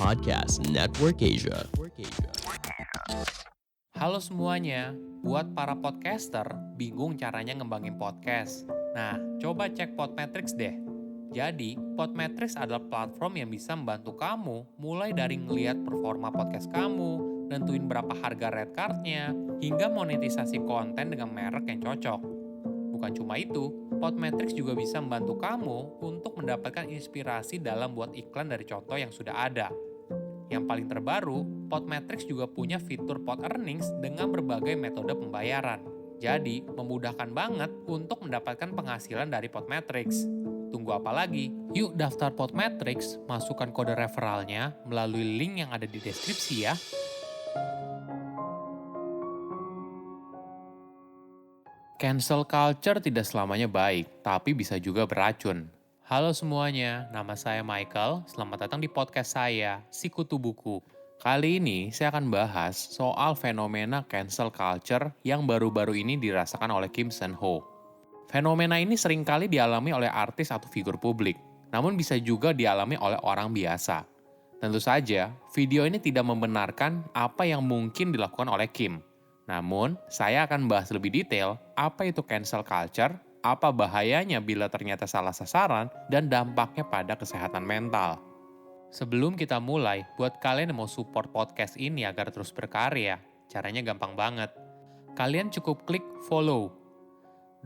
Podcast Network Asia. Halo semuanya, buat para podcaster bingung caranya ngembangin podcast. Nah, coba cek Podmetrics deh. Jadi, Podmetrics adalah platform yang bisa membantu kamu mulai dari ngeliat performa podcast kamu, nentuin berapa harga red card-nya, hingga monetisasi konten dengan merek yang cocok. Bukan cuma itu, Podmetrics juga bisa membantu kamu untuk mendapatkan inspirasi dalam buat iklan dari contoh yang sudah ada. Yang paling terbaru, Podmetrics juga punya fitur Pod Earnings dengan berbagai metode pembayaran. Jadi, memudahkan banget untuk mendapatkan penghasilan dari Podmetrics. Tunggu apa lagi? Yuk daftar Podmetrics, masukkan kode referralnya melalui link yang ada di deskripsi ya. Cancel culture tidak selamanya baik, tapi bisa juga beracun. Halo semuanya, nama saya Michael. Selamat datang di podcast saya, Sikutu Buku. Kali ini saya akan bahas soal fenomena cancel culture yang baru-baru ini dirasakan oleh Kim Sun Ho. Fenomena ini seringkali dialami oleh artis atau figur publik, namun bisa juga dialami oleh orang biasa. Tentu saja, video ini tidak membenarkan apa yang mungkin dilakukan oleh Kim. Namun, saya akan bahas lebih detail apa itu cancel culture, apa bahayanya bila ternyata salah sasaran, dan dampaknya pada kesehatan mental. Sebelum kita mulai, buat kalian yang mau support podcast ini agar terus berkarya, caranya gampang banget. Kalian cukup klik follow.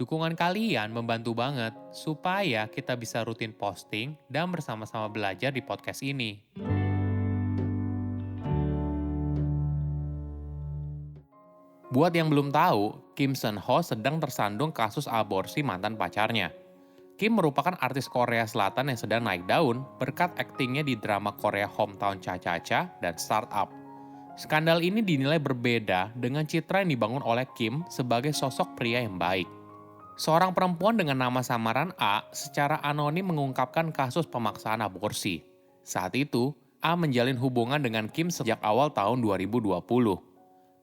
Dukungan kalian membantu banget supaya kita bisa rutin posting dan bersama-sama belajar di podcast ini. Buat yang belum tahu, Kim Sun Ho sedang tersandung kasus aborsi mantan pacarnya. Kim merupakan artis Korea Selatan yang sedang naik daun berkat aktingnya di drama Korea Hometown Cha-Cha-Cha dan Startup. Skandal ini dinilai berbeda dengan citra yang dibangun oleh Kim sebagai sosok pria yang baik. Seorang perempuan dengan nama samaran A secara anonim mengungkapkan kasus pemaksaan aborsi. Saat itu, A menjalin hubungan dengan Kim sejak awal tahun 2020.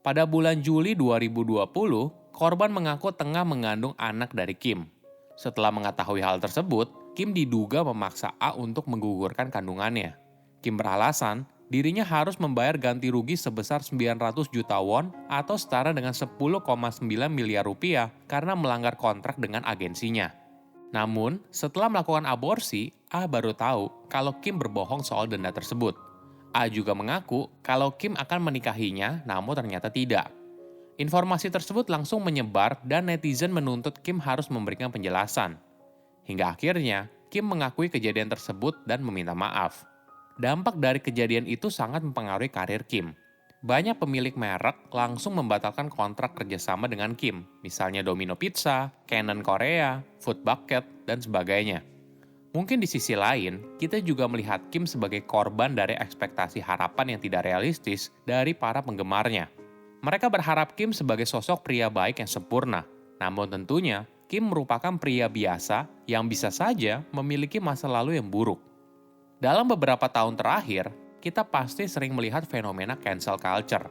Pada bulan Juli 2020, korban mengaku tengah mengandung anak dari Kim. Setelah mengetahui hal tersebut, Kim diduga memaksa A untuk menggugurkan kandungannya. Kim beralasan, dirinya harus membayar ganti rugi sebesar 900 juta won atau setara dengan 10,9 miliar rupiah karena melanggar kontrak dengan agensinya. Namun, setelah melakukan aborsi, A baru tahu kalau Kim berbohong soal denda tersebut. A juga mengaku kalau Kim akan menikahinya, namun ternyata tidak. Informasi tersebut langsung menyebar dan netizen menuntut Kim harus memberikan penjelasan. Hingga akhirnya, Kim mengakui kejadian tersebut dan meminta maaf. Dampak dari kejadian itu sangat mempengaruhi karir Kim. Banyak pemilik merek langsung membatalkan kontrak kerjasama dengan Kim, misalnya Domino Pizza, Canon Korea, Food Bucket, dan sebagainya. Mungkin di sisi lain, kita juga melihat Kim sebagai korban dari ekspektasi harapan yang tidak realistis dari para penggemarnya. Mereka berharap Kim sebagai sosok pria baik yang sempurna. Namun tentunya, Kim merupakan pria biasa yang bisa saja memiliki masa lalu yang buruk. Dalam beberapa tahun terakhir, kita pasti sering melihat fenomena cancel culture.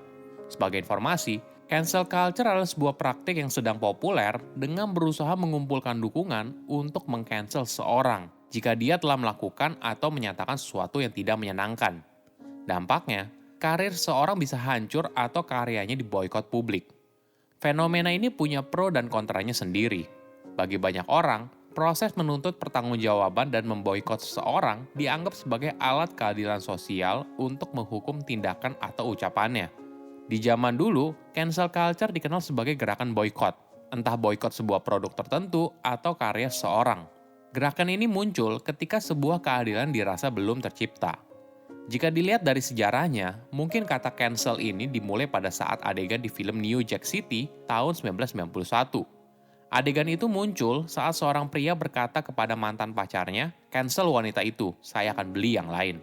Sebagai informasi, cancel culture adalah sebuah praktik yang sedang populer dengan berusaha mengumpulkan dukungan untuk meng-cancel seorang jika dia telah melakukan atau menyatakan sesuatu yang tidak menyenangkan. Dampaknya, karir seorang bisa hancur atau karyanya diboikot publik. Fenomena ini punya pro dan kontranya sendiri. Bagi banyak orang, proses menuntut pertanggungjawaban dan memboikot seseorang dianggap sebagai alat keadilan sosial untuk menghukum tindakan atau ucapannya. Di zaman dulu, cancel culture dikenal sebagai gerakan boikot, entah boikot sebuah produk tertentu atau karya seseorang. Gerakan ini muncul ketika sebuah keadilan dirasa belum tercipta. Jika dilihat dari sejarahnya, mungkin kata cancel ini dimulai pada saat adegan di film New Jack City tahun 1991. Adegan itu muncul saat seorang pria berkata kepada mantan pacarnya, "Cancel wanita itu, saya akan beli yang lain."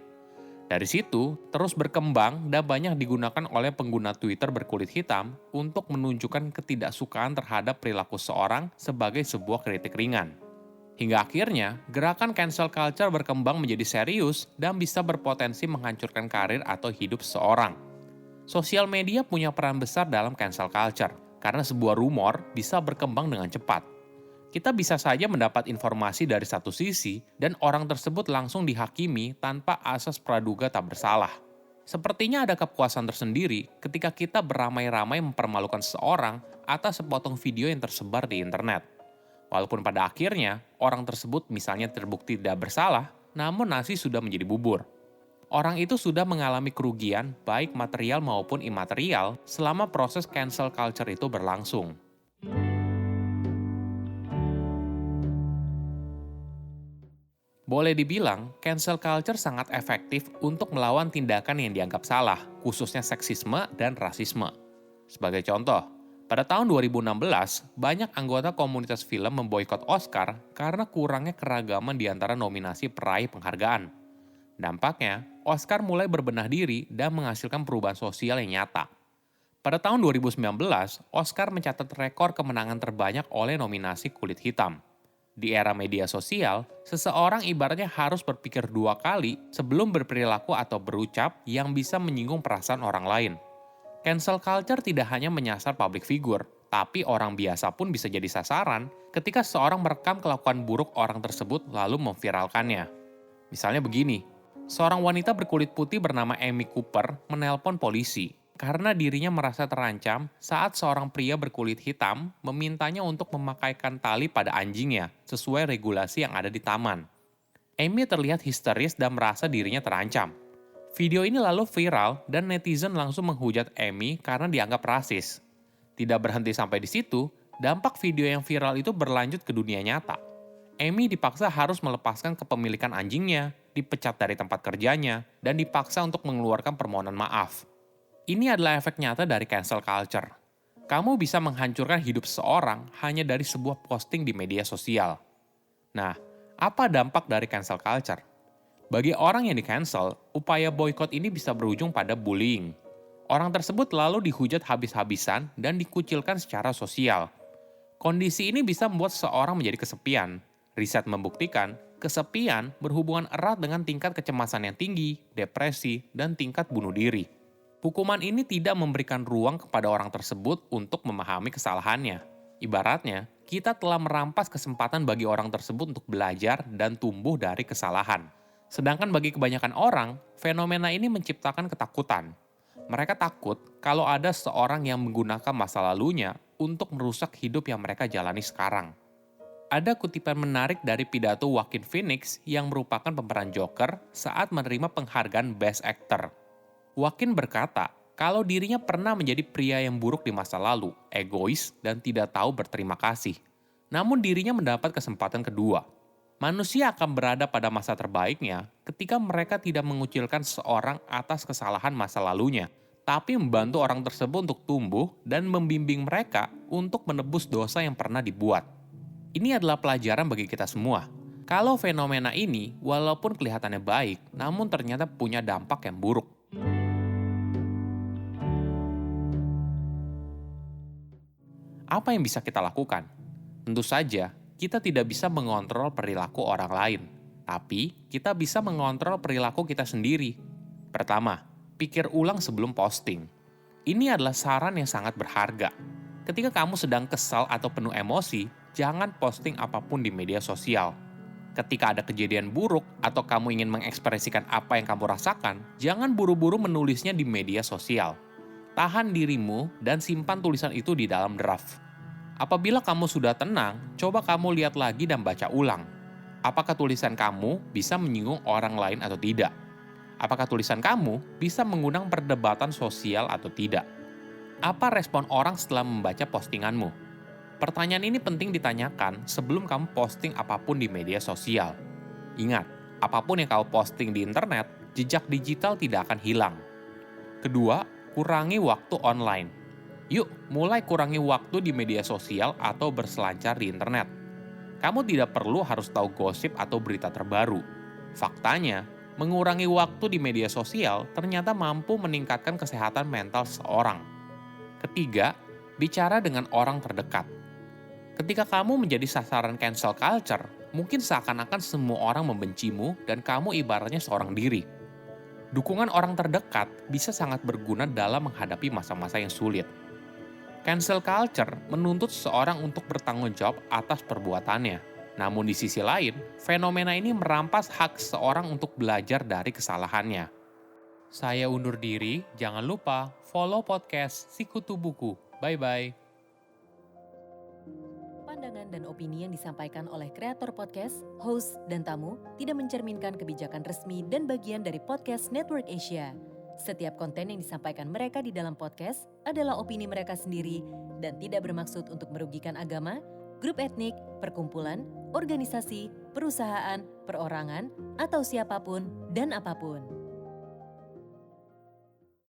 Dari situ, terus berkembang dan banyak digunakan oleh pengguna Twitter berkulit hitam untuk menunjukkan ketidaksukaan terhadap perilaku seorang sebagai sebuah kritik ringan. Hingga akhirnya, gerakan cancel culture berkembang menjadi serius dan bisa berpotensi menghancurkan karir atau hidup seseorang. Sosial media punya peran besar dalam cancel culture, karena sebuah rumor bisa berkembang dengan cepat. Kita bisa saja mendapat informasi dari satu sisi dan orang tersebut langsung dihakimi tanpa asas praduga tak bersalah. Sepertinya ada kepuasan tersendiri ketika kita beramai-ramai mempermalukan seseorang atas sepotong video yang tersebar di internet. Walaupun pada akhirnya orang tersebut misalnya terbukti tidak bersalah, namun nasi sudah menjadi bubur. Orang itu sudah mengalami kerugian baik material maupun imaterial selama proses cancel culture itu berlangsung. Boleh dibilang, cancel culture sangat efektif untuk melawan tindakan yang dianggap salah, khususnya seksisme dan rasisme. Sebagai contoh, pada tahun 2016, banyak anggota komunitas film memboikot Oscar karena kurangnya keragaman di antara nominasi peraih penghargaan. Dampaknya, Oscar mulai berbenah diri dan menghasilkan perubahan sosial yang nyata. Pada tahun 2019, Oscar mencatat rekor kemenangan terbanyak oleh nominasi kulit hitam. Di era media sosial, seseorang ibaratnya harus berpikir dua kali sebelum berperilaku atau berucap yang bisa menyinggung perasaan orang lain. Cancel culture tidak hanya menyasar public figure, tapi orang biasa pun bisa jadi sasaran ketika seorang merekam kelakuan buruk orang tersebut lalu memviralkannya. Misalnya begini, seorang wanita berkulit putih bernama Amy Cooper menelpon polisi karena dirinya merasa terancam saat seorang pria berkulit hitam memintanya untuk memakaikan tali pada anjingnya sesuai regulasi yang ada di taman. Amy terlihat histeris dan merasa dirinya terancam. Video ini lalu viral dan netizen langsung menghujat Amy karena dianggap rasis. Tidak berhenti sampai di situ, dampak video yang viral itu berlanjut ke dunia nyata. Amy dipaksa harus melepaskan kepemilikan anjingnya, dipecat dari tempat kerjanya, dan dipaksa untuk mengeluarkan permohonan maaf. Ini adalah efek nyata dari cancel culture. Kamu bisa menghancurkan hidup seseorang hanya dari sebuah posting di media sosial. Nah, apa dampak dari cancel culture? Bagi orang yang di-cancel, upaya boykot ini bisa berujung pada bullying. Orang tersebut lalu dihujat habis-habisan dan dikucilkan secara sosial. Kondisi ini bisa membuat seseorang menjadi kesepian. Riset membuktikan, kesepian berhubungan erat dengan tingkat kecemasan yang tinggi, depresi, dan tingkat bunuh diri. Hukuman ini tidak memberikan ruang kepada orang tersebut untuk memahami kesalahannya. Ibaratnya, kita telah merampas kesempatan bagi orang tersebut untuk belajar dan tumbuh dari kesalahan. Sedangkan bagi kebanyakan orang, fenomena ini menciptakan ketakutan. Mereka takut kalau ada seorang yang menggunakan masa lalunya untuk merusak hidup yang mereka jalani sekarang. Ada kutipan menarik dari pidato Joaquin Phoenix yang merupakan pemeran Joker saat menerima penghargaan Best Actor. Joaquin berkata kalau dirinya pernah menjadi pria yang buruk di masa lalu, egois, dan tidak tahu berterima kasih. Namun dirinya mendapat kesempatan kedua. Manusia akan berada pada masa terbaiknya ketika mereka tidak mengucilkan seseorang atas kesalahan masa lalunya, tapi membantu orang tersebut untuk tumbuh dan membimbing mereka untuk menebus dosa yang pernah dibuat. Ini adalah pelajaran bagi kita semua. Kalau fenomena ini, walaupun kelihatannya baik, namun ternyata punya dampak yang buruk. Apa yang bisa kita lakukan? Tentu saja, kita tidak bisa mengontrol perilaku orang lain, tapi kita bisa mengontrol perilaku kita sendiri. Pertama, pikir ulang sebelum posting. Ini adalah saran yang sangat berharga. Ketika kamu sedang kesal atau penuh emosi, jangan posting apapun di media sosial. Ketika ada kejadian buruk atau kamu ingin mengekspresikan apa yang kamu rasakan, jangan buru-buru menulisnya di media sosial. Tahan dirimu dan simpan tulisan itu di dalam draft. Apabila kamu sudah tenang, coba kamu lihat lagi dan baca ulang. Apakah tulisan kamu bisa menyinggung orang lain atau tidak? Apakah tulisan kamu bisa mengundang perdebatan sosial atau tidak? Apa respon orang setelah membaca postinganmu? Pertanyaan ini penting ditanyakan sebelum kamu posting apapun di media sosial. Ingat, apapun yang kamu posting di internet, jejak digital tidak akan hilang. Kedua, kurangi waktu online. Yuk, mulai kurangi waktu di media sosial atau berselancar di internet. Kamu tidak perlu harus tahu gosip atau berita terbaru. Faktanya, mengurangi waktu di media sosial ternyata mampu meningkatkan kesehatan mental seseorang. Ketiga, bicara dengan orang terdekat. Ketika kamu menjadi sasaran cancel culture, mungkin seakan-akan semua orang membencimu dan kamu ibaratnya seorang diri. Dukungan orang terdekat bisa sangat berguna dalam menghadapi masa-masa yang sulit. Cancel culture menuntut seseorang untuk bertanggung jawab atas perbuatannya. Namun di sisi lain, fenomena ini merampas hak seseorang untuk belajar dari kesalahannya. Saya undur diri, jangan lupa follow podcast Sikutu Buku. Bye-bye. Pandangan dan opini yang disampaikan oleh kreator podcast, host, dan tamu tidak mencerminkan kebijakan resmi dan bagian dari podcast Network Asia. Setiap konten yang disampaikan mereka di dalam podcast adalah opini mereka sendiri dan tidak bermaksud untuk merugikan agama, grup etnik, perkumpulan, organisasi, perusahaan, perorangan, atau siapapun dan apapun.